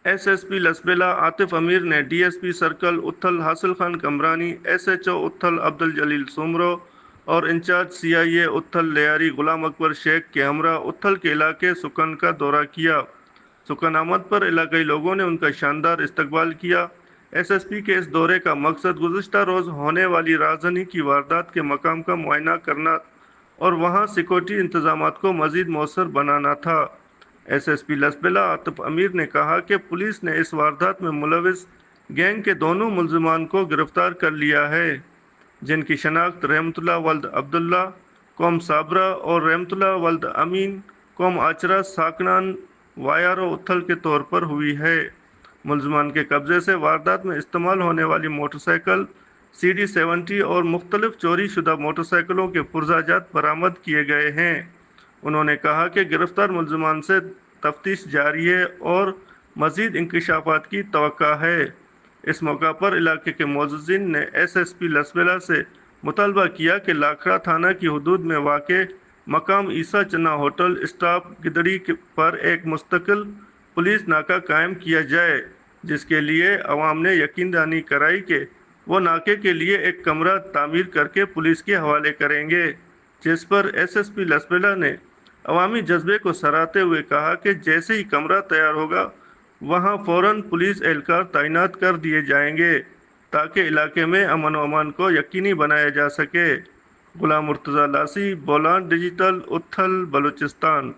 SSP Lasbela Atif अमीर ने DSP circle उथल हासिल खान कमरानी, एसएचओ उथल अब्दुल जलील सुमरो और इंचार्ज सीआईए उथल लियारी गुलाम अकबर शेख के हमरा उथल के इलाके सुकन का दौरा किया। सुकन आमद पर इलाकाई लोगों ने उनका शानदार इस्तकबाल किया। एसएसपी के इस दौरे का मकसद गुज़िश्ता रोज़ होने वाली राजधानी की वारदात के मकाम का मुआयना करना और वहां सिक्योरिटी इंतजामात को मज़ीद मौसर बनाना था। एसएसपी लसबेला आतिफ अमीर ने कहा कि पुलिस ने इस वारदात में मुलविस गैंग के दोनों मुल्जिमान को गिरफ्तार कर लिया है, जिनकी शनाख्त रहमतुल्लाह वल्द अब्दुल्ला कौम साबरा और रहमतुल्लाह वल्द अमीन कौम आचरा साकनान वायारो उथल के तौर पर हुई है। मुल्जिमान के कब्जे से वारदात में इस्तेमाल होने वाली मोटरसाइकिल CD70 और मुख्तलिफ चोरी शुदा मोटरसाइकिलों के पुर्जाजात बरामद किए गए हैं। उन्होंने कहा कि गिरफ्तार मुल्जिमान से तफ्तीश जारी है और मज़ीद इंकशाफात की तवक्का है। इस मौका पर इलाके के मोअज़्ज़िन ने एसएसपी लसबेला से मुतालबा किया कि लाखड़ा थाना की हदूद में वाक़े मकाम ईसा चन्ना होटल स्टॉप गिदड़ी पर एक मुस्तकिल पुलिस नाका कायम किया जाए, जिसके लिए अवाम ने यकीन दहानी कराई कि वो नाके के लिए एक कमरा तामीर करके पुलिस के हवाले करेंगे, जिस पर एसएसपी लसबेला ने अवामी जज्बे को सराहते हुए कहा कि जैसे ही कमरा तैयार होगा वहां फौरन पुलिस एहलकार तैनात कर दिए जाएंगे ताकि इलाके में अमन व अमान को यकीनी बनाया जा सके। गुलाम मुर्तज़ा लासी, बोलान डिजिटल, उथल, बलूचिस्तान।